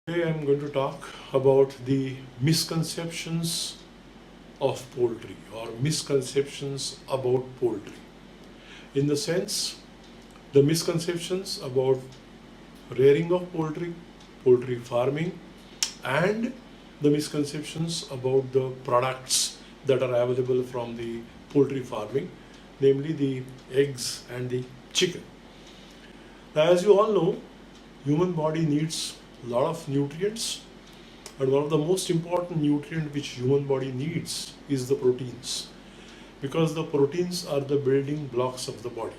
Today I'm going to talk about the misconceptions of poultry or misconceptions about poultry. In the sense, the misconceptions about rearing of poultry, poultry farming, and the misconceptions about the products that are available from the poultry farming, namely the eggs and the chicken. Now, as you all know, human body needs a lot of nutrients, and one of the most important nutrient which human body needs is the proteins, because the proteins are the building blocks of the body.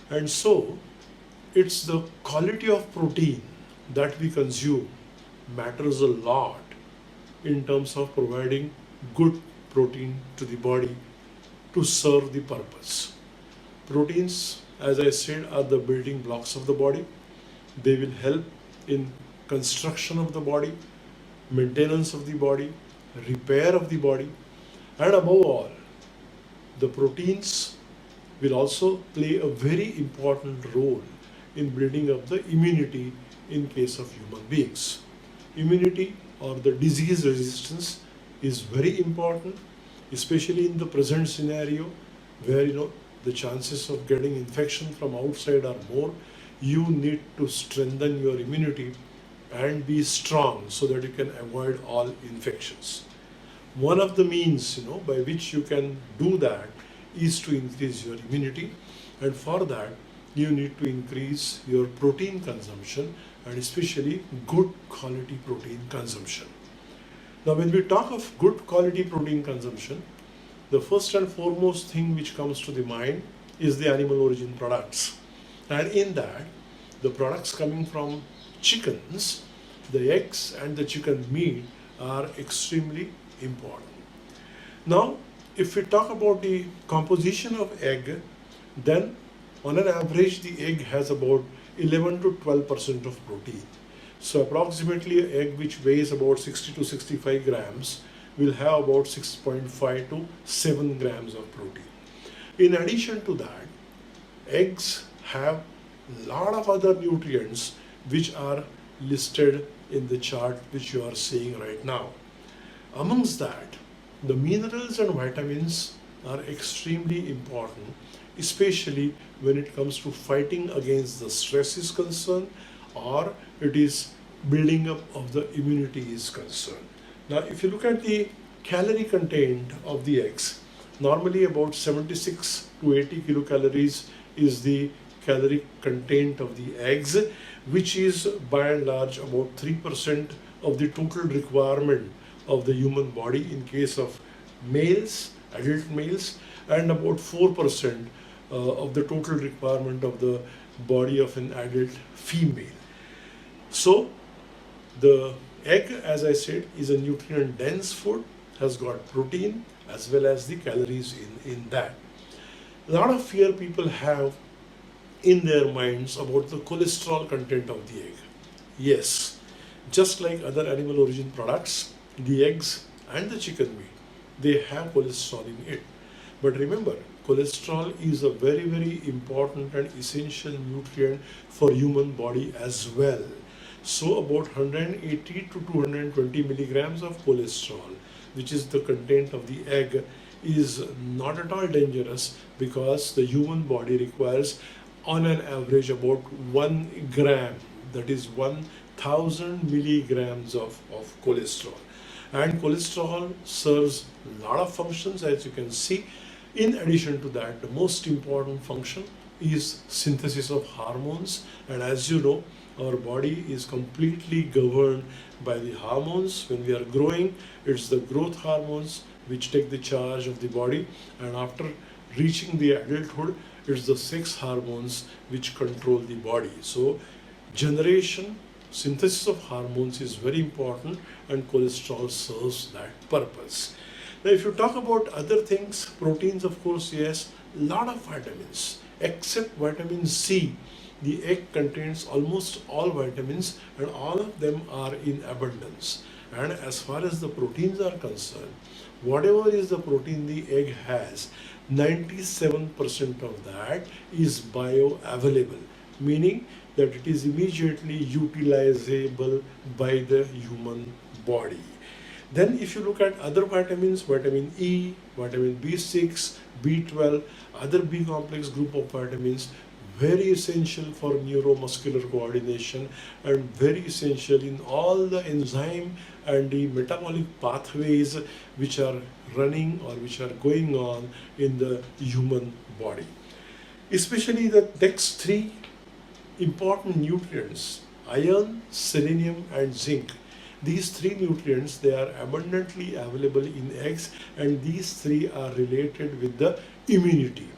And so it's the quality of protein that we consume matters a lot in terms of providing good protein to the body to serve the purpose. Proteins, as I said, are the building blocks of the body. They will help in construction of the body, maintenance of the body, repair of the body, and above all, the proteins will also play a very important role in building up the immunity in case of human beings. Immunity or the disease resistance is very important, especially in the present scenario where the chances of getting infection from outside are more. You need to strengthen your immunity and be strong so that you can avoid all infections. One of the means by which you can do that is to increase your immunity, and for that you need to increase your protein consumption, and especially good quality protein consumption. Now, when we talk of good quality protein consumption, the first and foremost thing which comes to the mind is the animal origin products. And in that, the products coming from chickens, the eggs and the chicken meat are extremely important. Now, if we talk about the composition of egg, then on an average the egg has about 11 to 12% of protein. So approximately an egg which weighs about 60 to 65 grams will have about 6.5 to 7 grams of protein. In addition to that, eggs have a lot of other nutrients which are listed in the chart which you are seeing right now. Amongst that, the minerals and vitamins are extremely important, especially when it comes to fighting against the stress is concerned, or it is building up of the immunity is concerned. Now, if you look at the calorie content of the eggs, normally about 76 to 80 kilocalories is the calorie content of the eggs, which is by and large about 3% of the total requirement of the human body in case of males, adult males, and about 4% of the total requirement of the body of an adult female. So the egg, as I said, is a nutrient dense food, has got protein as well as the calories in that. A lot of fear people have in their minds about the cholesterol content of the egg. Yes, just like other animal origin products, the eggs and the chicken meat, they have cholesterol in it. But remember, cholesterol is a very, very important and essential nutrient for human body as well. So about 180 to 220 milligrams of cholesterol, which is the content of the egg, is not at all dangerous, because the human body requires on an average about 1 gram, that is 1000 milligrams of cholesterol. And cholesterol serves a lot of functions, as you can see. In addition to that, the most important function is synthesis of hormones, and as you know, our body is completely governed by the hormones. When we are growing, it's the growth hormones which take the charge of the body, and after reaching the adulthood, it's the sex hormones which control the body. So generation, synthesis of hormones is very important, and cholesterol serves that purpose. Now, if you talk about other things, proteins, of course, yes, a lot of vitamins, except vitamin C. The egg contains almost all vitamins, and all of them are in abundance. And as far as the proteins are concerned, whatever is the protein the egg has, 97% of that is bioavailable, meaning that it is immediately utilizable by the human body. Then if you look at other vitamins, vitamin E, vitamin B6, B12, other B complex group of vitamins, very essential for neuromuscular coordination and very essential in all the enzyme and the metabolic pathways which are running or which are going on in the human body. Especially the next three important nutrients, iron, selenium and zinc. These three nutrients, they are abundantly available in eggs, and these three are related with the immunity.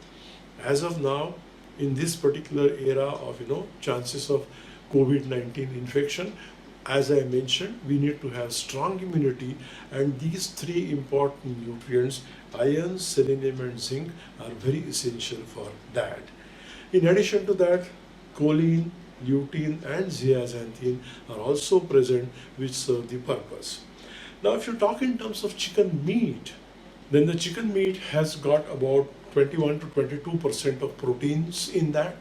As of now, in this particular era of chances of COVID-19 infection, as I mentioned, we need to have strong immunity, and these three important nutrients, iron, selenium and zinc, are very essential for that. In addition to that, choline, lutein and zeaxanthin are also present, which serve the purpose. Now if you talk in terms of chicken meat, then the chicken meat has got about 21 to 22% of proteins in that,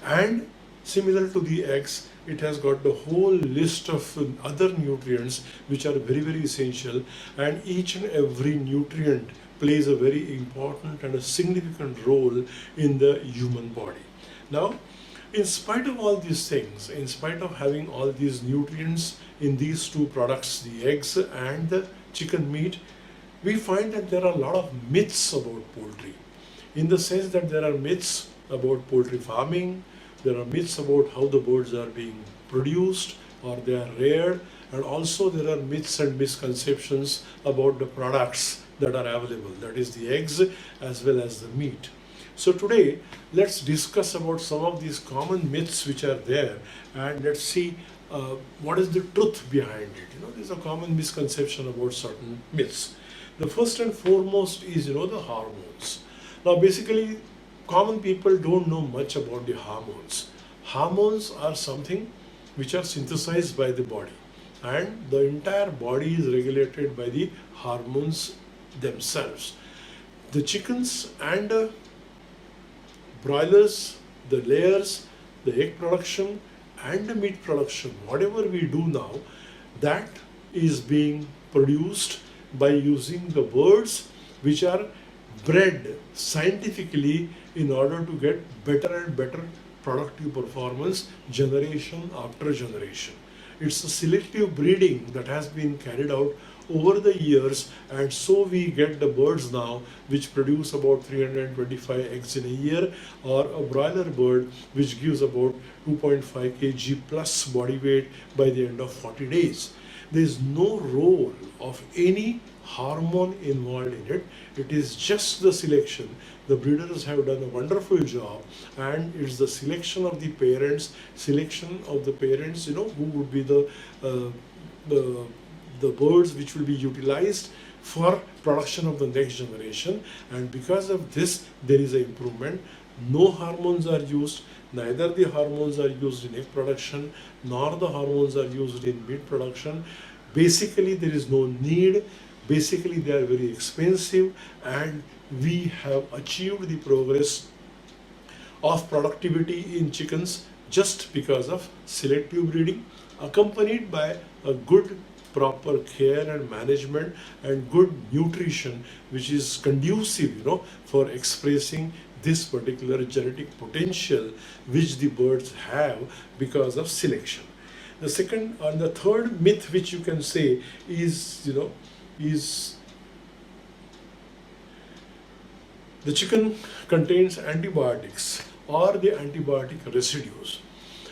and similar to the eggs, it has got the whole list of other nutrients which are very, very essential, and each and every nutrient plays a very important and a significant role in the human body. Now, in spite of all these things, in spite of having all these nutrients in these two products, the eggs and the chicken meat, we find that there are a lot of myths about poultry. In the sense that there are myths about poultry farming, there are myths about how the birds are being produced or they are reared, and also there are myths and misconceptions about the products that are available, that is the eggs as well as the meat. So today, let's discuss about some of these common myths which are there, and let's see what is the truth behind it. There's a common misconception about certain myths. The first and foremost is, the hormones. Now, basically, common people don't know much about the hormones. Hormones are something which are synthesized by the body, and the entire body is regulated by the hormones themselves. The chickens and broilers, the layers, the egg production and the meat production, whatever we do now, that is being produced by using the birds which are bred scientifically in order to get better and better productive performance generation after generation. It's a selective breeding that has been carried out over the years, and so we get the birds now which produce about 325 eggs in a year, or a broiler bird which gives about 2.5 kg plus body weight by the end of 40 days. There is no role of any hormone involved in it. It is just the selection. The breeders have done a wonderful job, and it's the selection of the parents, who would be the birds which will be utilized for production of the next generation, and because of this there is an improvement. No hormones are used, neither the hormones are used in egg production nor the hormones are used in meat production. Basically there is no need, basically they are very expensive, and we have achieved the progress of productivity in chickens just because of selective breeding accompanied by a good proper care and management and good nutrition which is conducive for expressing this particular genetic potential which the birds have because of selection. The second and the third myth which you can say is the chicken contains antibiotics or the antibiotic residues.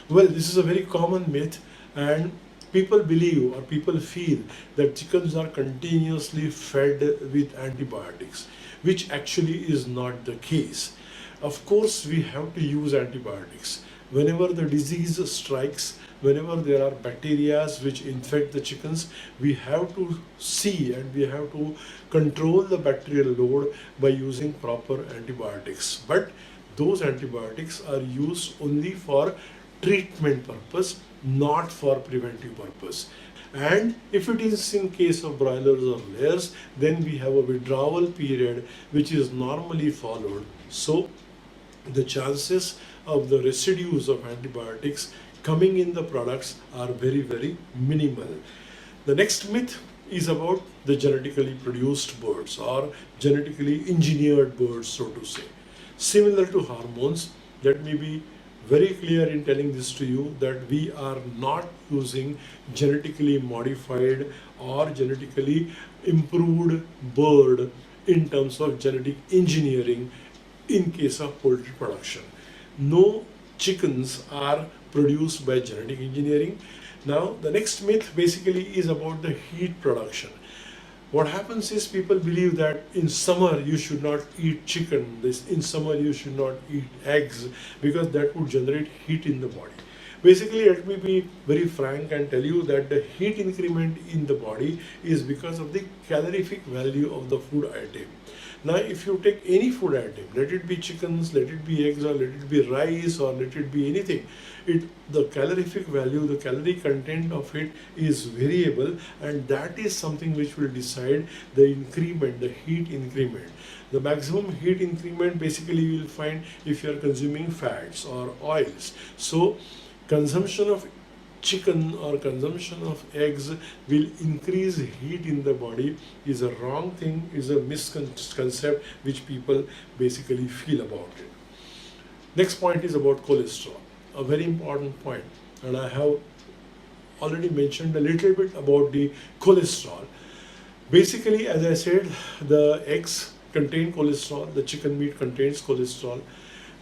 Well, this is a very common myth, and people believe or people feel that chickens are continuously fed with antibiotics, which actually is not the case. Of course, we have to use antibiotics. Whenever the disease strikes, whenever there are bacteria which infect the chickens, we have to see and we have to control the bacterial load by using proper antibiotics. But those antibiotics are used only for treatment purpose, not for preventive purpose. And if it is in case of broilers or layers, then we have a withdrawal period which is normally followed. So the chances of the residues of antibiotics coming in the products are very, very minimal. The next myth is about the genetically produced birds or genetically engineered birds, so to say. Similar to hormones, let me be very clear in telling this to you that we are not using genetically modified or genetically improved bird in terms of genetic engineering in case of poultry production. No chickens are produced by genetic engineering. Now, the next myth basically is about the heat production. What happens is people believe that in summer you should not eat chicken, in summer you should not eat eggs because that would generate heat in the body. Basically, let me be very frank and tell you that the heat increment in the body is because of the calorific value of the food item. Now, if you take any food item, let it be chickens, let it be eggs, or let it be rice, or let it be anything, the calorific value, the calorie content of it is variable, and that is something which will decide the increment, the heat increment. The maximum heat increment basically you will find if you are consuming fats or oils. So, consumption of chicken or consumption of eggs will increase heat in the body is a wrong thing, is a misconception which people basically feel about it. Next point is about cholesterol, a very important point, and I have already mentioned a little bit about the cholesterol. Basically, as I said, the eggs contain cholesterol, the chicken meat contains cholesterol.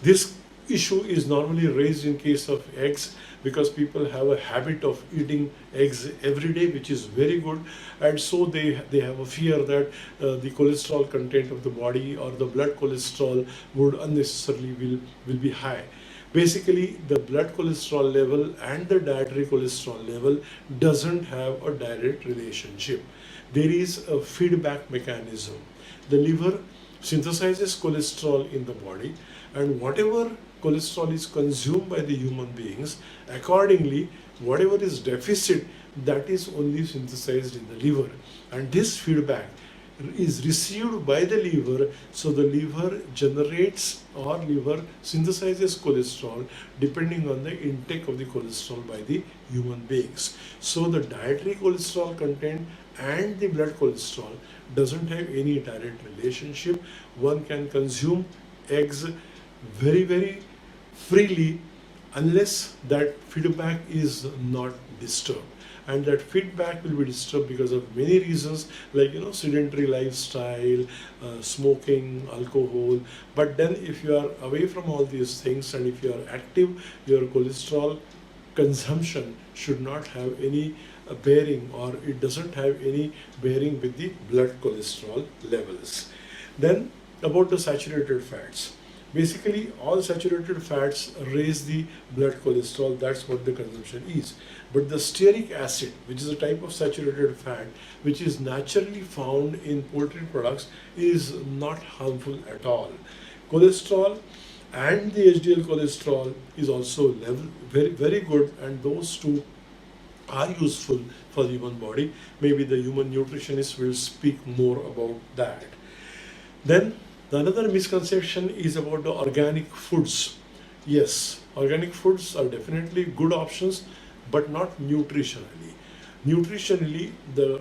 This issue is normally raised in case of eggs because people have a habit of eating eggs every day, which is very good, and so they have a fear that the cholesterol content of the body or the blood cholesterol would unnecessarily will be high. Basically, the blood cholesterol level and the dietary cholesterol level doesn't have a direct relationship. There is a feedback mechanism. The liver synthesizes cholesterol in the body, and whatever cholesterol is consumed by the human beings, accordingly, whatever is deficit, that is only synthesized in the liver. And this feedback is received by the liver, so the liver generates or liver synthesizes cholesterol depending on the intake of the cholesterol by the human beings. So the dietary cholesterol content and the blood cholesterol doesn't have any direct relationship. One can consume eggs very freely unless that feedback is not disturbed, and that feedback will be disturbed because of many reasons, like sedentary lifestyle, smoking, alcohol. But then if you are away from all these things and if you are active, your cholesterol consumption should not have any bearing, or it doesn't have any bearing with the blood cholesterol levels. Then about the saturated fats. Basically, all saturated fats raise the blood cholesterol. That's what the consumption is. But the stearic acid, which is a type of saturated fat which is naturally found in poultry products, is not harmful at all. Cholesterol and the HDL cholesterol is also very good, and those two are useful for the human body. Maybe the human nutritionist will speak more about that. Then another misconception is about the organic foods. Yes, organic foods are definitely good options, but not nutritionally. Nutritionally, the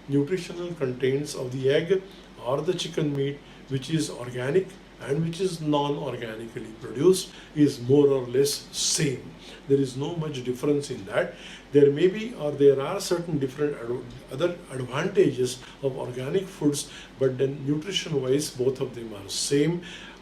nutritional contents of the egg or the chicken meat, which is organic and which is non-organically produced, is more or less same. There is no much difference in that. There may be, or there are certain different other advantages of organic foods, but then nutrition wise both of them are same.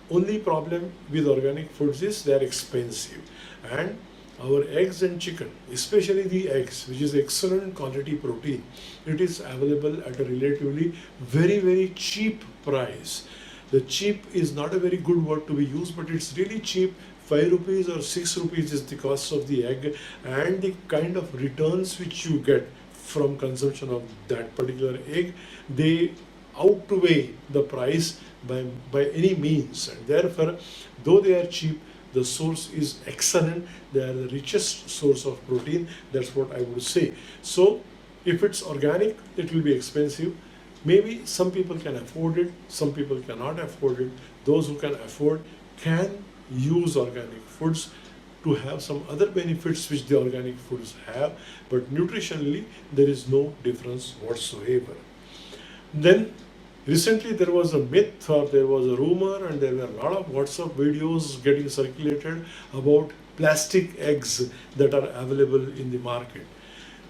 Only problem with organic foods is they are expensive, and our eggs and chicken, especially the eggs, which is excellent quality protein, it is available at a relatively very cheap price. The cheap is not a very good word to be used, but it's really cheap. 5 rupees or 6 rupees is the cost of the egg, and the kind of returns which you get from consumption of that particular egg, they outweigh the price by any means, and therefore, though they are cheap, the source is excellent. They are the richest source of protein. That's what I would say. So if it's organic, it will be expensive. Maybe some people can afford it, some people cannot afford it. Those who can afford can use organic foods to have some other benefits which the organic foods have, but nutritionally there is no difference whatsoever. Then recently there was a myth or there was a rumor and there were a lot of WhatsApp videos getting circulated about plastic eggs that are available in the market.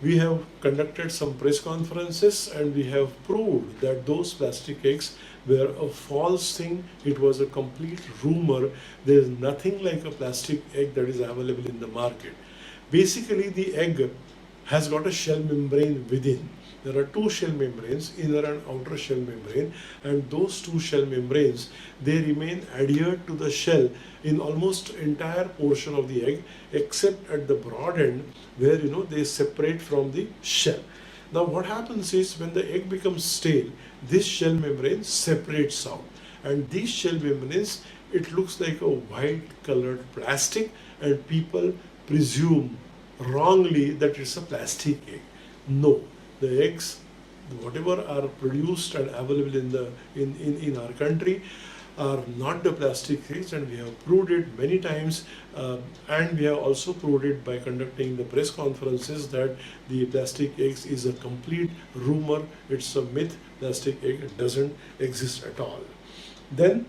We have conducted some press conferences and we have proved that those plastic eggs were a false thing. It was a complete rumor. There is nothing like a plastic egg that is available in the market. Basically, the egg has got a shell membrane within. There are two shell membranes, inner and outer shell membrane, and those two shell membranes, they remain adhered to the shell in almost entire portion of the egg, except at the broad end where they separate from the shell. Now what happens is when the egg becomes stale, this shell membrane separates out, and these shell membranes, it looks like a white colored plastic, and people presume wrongly that it's a plastic egg. No, the eggs, whatever are produced and available in our country, are not the plastic eggs, and we have proved it many times, and we have also proved it by conducting the press conferences that the plastic eggs is a complete rumor. It's a myth. Plastic egg doesn't exist at all. Then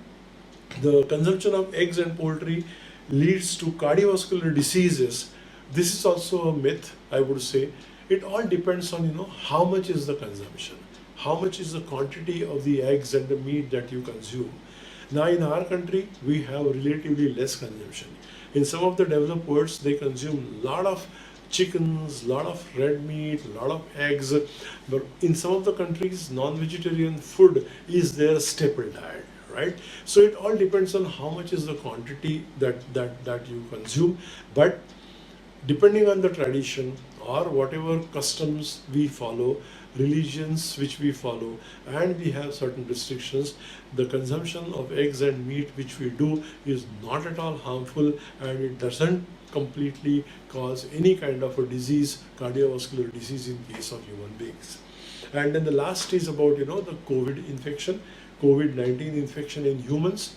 the consumption of eggs and poultry leads to cardiovascular diseases. This is also a myth, I would say. It all depends on how much is the consumption, how much is the quantity of the eggs and the meat that you consume. Now in our country we have relatively less consumption. In some of the developed worlds they consume a lot of chickens, lot of red meat, lot of eggs, but in some of the countries non-vegetarian food is their staple diet, right? So it all depends on how much is the quantity that you consume. But depending on the tradition or whatever customs we follow, religions which we follow, and we have certain restrictions, the consumption of eggs and meat which we do is not at all harmful, and it doesn't completely cause any kind of a disease, cardiovascular disease in case of human beings. And then the last is about the COVID infection, COVID-19 infection in humans.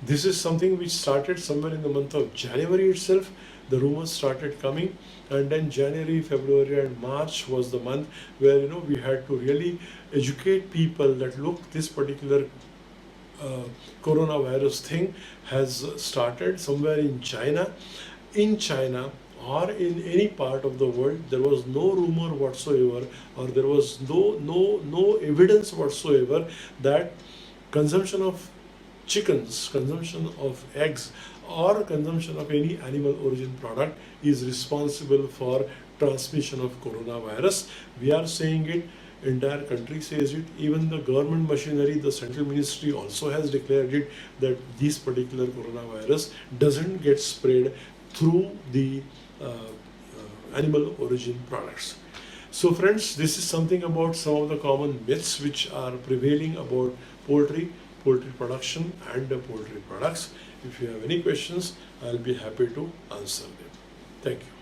This is something which started somewhere in the month of January itself. The rumors started coming, and then January, February and March was the month where we had to really educate people that look, this particular coronavirus thing has started somewhere in China. In China or in any part of the world, there was no rumor whatsoever, or there was no evidence whatsoever that consumption of chickens, consumption of eggs, or consumption of any animal origin product is responsible for transmission of coronavirus. We are saying it, entire country says it, even the government machinery, the central ministry also has declared it, that this particular coronavirus doesn't get spread through the animal origin products. So friends, this is something about some of the common myths which are prevailing about poultry production and poultry products. If you have any questions, I'll be happy to answer them. Thank you.